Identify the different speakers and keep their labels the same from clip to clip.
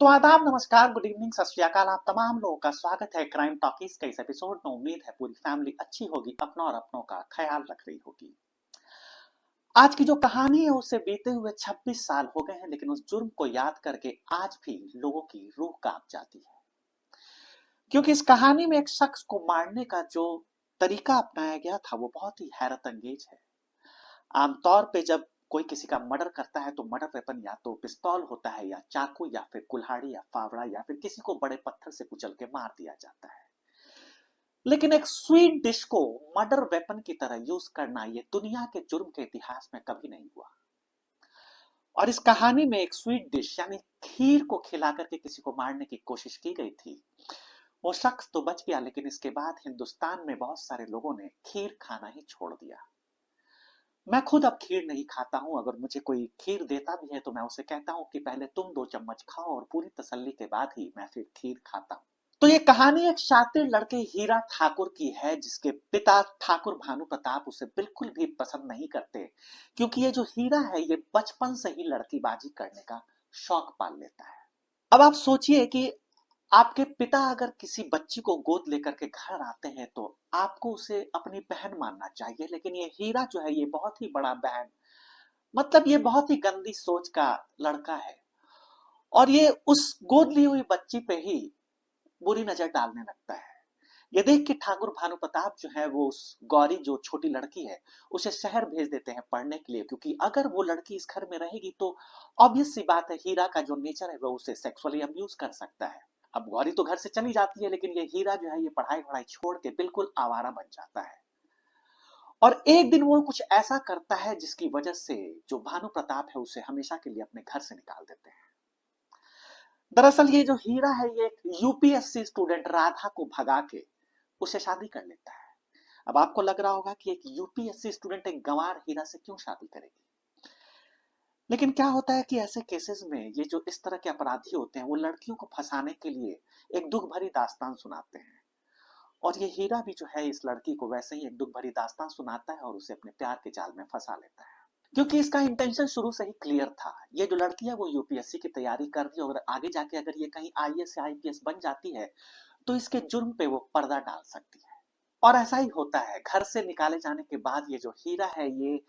Speaker 1: तो आदाब, नमस्कार, गुड इवनिंग, सत श्री अकाल। आप तमाम लोगों का स्वागत है क्राइम टॉकीज के इस एपिसोड में। उम्मीद है पूरी फैमिली अच्छी होगी, अपनों और अपनों का ख्याल रख रही होगी। आज की जो कहानी है उसे बीते हुए 26 साल हो गए हैं, लेकिन उस जुर्म को याद करके आज भी लोगों की रूह कांप जाती है। क्योंकि इस कहानी में एक शख्स को मारने का जो तरीका अपनाया गया था वो बहुत ही हैरत अंगेज है। आमतौर पे जब कोई किसी का मर्डर करता है तो मर्डर वेपन या तो पिस्तौल होता है, या चाकू, या फिर कुल्हाड़ी, या फावड़ा, या फिर किसी को बड़े पत्थर से कुचल के मार दिया जाता है। लेकिन एक स्वीट डिश को मर्डर वेपन की तरह यूज करना ये दुनिया के जुर्म के इतिहास में कभी नहीं हुआ। और इस कहानी में एक स्वीट डिश यानी खीर को खिला करके किसी को मारने की कोशिश की गई थी। वो शख्स तो बच गया, लेकिन इसके बाद हिंदुस्तान में बहुत सारे लोगों ने खीर खाना ही छोड़ दिया। मैं खुद अब खीर नहीं खाता हूं। अगर मुझे कोई खीर देता भी है तो मैं उसे कहता हूं कि पहले तुम 2 चम्मच खाओ, और पूरी तसल्ली के बाद ही मैं फिर खीर खाता हूं। तो ये कहानी एक शातिर लड़के हीरा ठाकुर की है, जिसके पिता ठाकुर भानु प्रताप उसे बिल्कुल भी पसंद नहीं करते, क्योंकि ये जो हीरा है ये बचपन से ही लड़कीबाजी करने का शौक पाल लेता है। अब आप सोचिए कि आपके पिता अगर किसी बच्ची को गोद लेकर के घर आते हैं तो आपको उसे अपनी बहन मानना चाहिए, लेकिन ये हीरा जो है ये बहुत ही बड़ा बहन, मतलब ये बहुत ही गंदी सोच का लड़का है। और ये उस गोद ली हुई बच्ची पे ही बुरी नजर डालने लगता है। ये देख के ठाकुर भानु प्रताप जो है वो उस गौरी, जो छोटी लड़की है, उसे शहर भेज देते हैं पढ़ने के लिए, क्योंकि अगर वो लड़की इस घर में रहेगी तो ऑब्वियस सी बात है हीरा का जो नेचर है वो उसे सेक्सुअली अब्यूज कर सकता है। अब गौरी तो घर से चली जाती है, लेकिन ये हीरा जो है ये पढ़ाई वढ़ाई छोड़ के बिल्कुल आवारा बन जाता है। और एक दिन वो कुछ ऐसा करता है जिसकी वजह से जो भानु प्रताप है उसे हमेशा के लिए अपने घर से निकाल देते हैं। दरअसल ये जो हीरा है ये एक यूपीएससी स्टूडेंट राधा को भगा के उसे शादी कर लेता है। अब आपको लग रहा होगा कि एक यूपीएससी स्टूडेंट एक गंवार हीरा से क्यों शादी करेगी, लेकिन क्या होता है कि ऐसे केसेस में ये जो इस तरह के अपराधी होते हैं वो लड़कियों को फंसाने के लिए एक दुख भरी दास्तान सुनाते हैं। और ये हीरा भी जो है इस लड़की को वैसे ही एक दुख भरी दास्तान सुनाता है और उसे अपने प्यार के जाल में फंसा लेता है। क्योंकि इसका इंटेंशन शुरू से ही क्लियर था। ये जो लड़की है वो यूपीएससी की तैयारी कर रही है, और आगे जाके अगर ये कहीं आईएएस या आईपीएस बन जाती है तो इसके जुर्म पे वो पर्दा डाल सकती है। और ऐसा ही होता है। घर से निकाले जाने के बाद ये जो हीरा है ये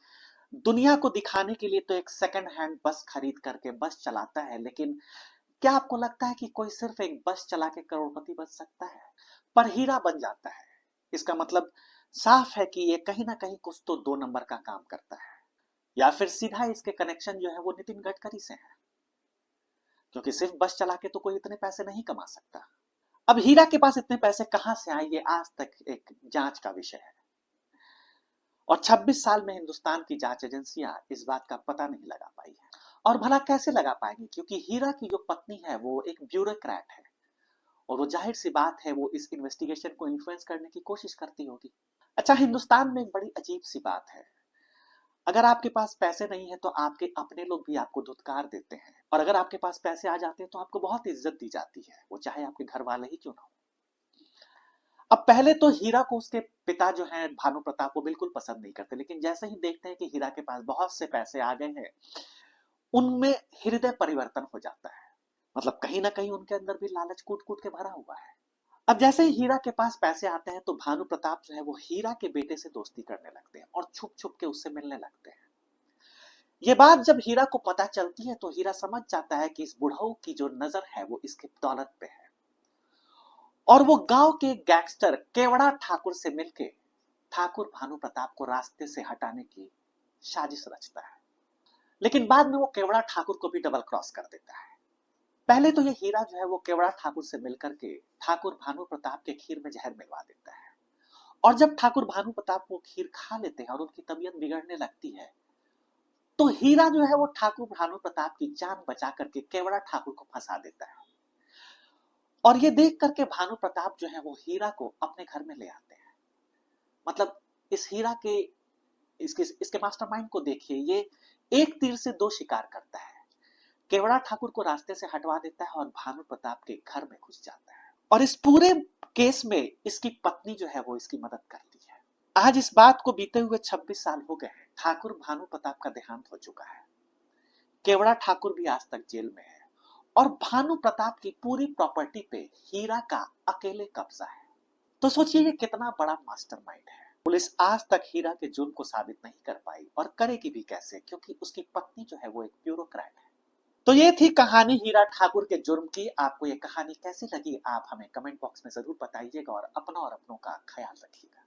Speaker 1: दुनिया को दिखाने के लिए तो एक सेकंड हैंड बस खरीद करके बस चलाता है, लेकिन क्या आपको लगता है कि कोई सिर्फ एक बस चला के करोड़पति बन सकता है? पर हीरा बन जाता है। इसका मतलब साफ है कि ये कहीं ना कहीं कुछ तो 2 नंबर का काम करता है, या फिर सीधा इसके कनेक्शन जो है वो नितिन गडकरी से है, क्योंकि सिर्फ बस चला के तो कोई इतने पैसे नहीं कमा सकता। अब हीरा के पास इतने पैसे कहां से आए ये आज तक एक जांच का विषय है, और 26 साल में हिंदुस्तान की जांच एजेंसियां इस बात का पता नहीं लगा पाई है। और भला कैसे लगा पाएंगी, क्योंकि हीरा की जो पत्नी है वो एक ब्यूरोक्रेट है, और वो जाहिर सी बात है वो इस इन्वेस्टिगेशन को इन्फ्लुएंस करने की कोशिश करती होगी। अच्छा, हिंदुस्तान में एक बड़ी अजीब सी बात है। अगर आपके पास पैसे नहीं है तो आपके अपने लोग भी आपको धुतकार देते हैं, और अगर आपके पास पैसे आ जाते हैं तो आपको बहुत इज्जत दी जाती है, वो चाहे आपके घर वाले ही क्यों ना हो। अब पहले तो हीरा को उसके पिता जो हैं भानु प्रताप वो बिल्कुल पसंद नहीं करते, लेकिन जैसे ही देखते हैं कि हीरा के पास बहुत से पैसे आ गए हैं, उनमें हृदय परिवर्तन हो जाता है। मतलब कहीं ना कहीं उनके अंदर भी लालच कूट कूट के भरा हुआ है। अब जैसे ही हीरा के पास पैसे आते हैं तो भानु प्रताप जो है वो हीरा के बेटे से दोस्ती करने लगते हैं और छुप छुप के उससे मिलने लगते हैं। ये बात जब हीरा को पता चलती है तो हीरा समझ जाता है कि इस बुढ़ऊ की जो नजर है वो इसके दौलत पे है, और वो गांव के गैंगस्टर केवड़ा ठाकुर से मिलके ठाकुर भानु प्रताप को रास्ते से हटाने की साजिश रचता है। लेकिन बाद में वो केवड़ा ठाकुर को भी डबल क्रॉस कर देता है। पहले तो ये हीरा जो है वो केवड़ा ठाकुर से मिलकर के ठाकुर भानु प्रताप के खीर में जहर मिलवा देता है, और जब ठाकुर भानु प्रताप वो खीर खा लेते हैं और उनकी तबीयत बिगड़ने लगती है तो हीरा जो है वो ठाकुर भानु प्रताप की जान बचा करके केवड़ा ठाकुर को फंसा देता है। और ये देख करके भानु प्रताप जो है वो हीरा को अपने घर में ले आते हैं। मतलब इस हीरा के इसके इसके मास्टरमाइंड को देखिए, ये एक तीर से दो शिकार करता है। केवड़ा ठाकुर को रास्ते से हटवा देता है और भानु प्रताप के घर में घुस जाता है, और इस पूरे केस में इसकी पत्नी जो है वो इसकी मदद करती है। आज इस बात को बीते हुए 26 साल हो गए हैं। ठाकुर भानु प्रताप का देहांत हो चुका है। केवड़ा ठाकुर भी आज तक जेल में है, और भानु प्रताप की पूरी प्रॉपर्टी पे हीरा का अकेले कब्जा है। तो सोचिए ये कितना बड़ा मास्टरमाइंड है। पुलिस आज तक हीरा के जुर्म को साबित नहीं कर पाई और करेगी भी कैसे, क्योंकि उसकी पत्नी जो है वो एक ब्यूरोक्रेट है। तो ये थी कहानी हीरा ठाकुर के जुर्म की। आपको ये कहानी कैसी लगी आप हमें कमेंट बॉक्स में जरूर बताइएगा और अपना और अपनों का ख्याल रखिएगा।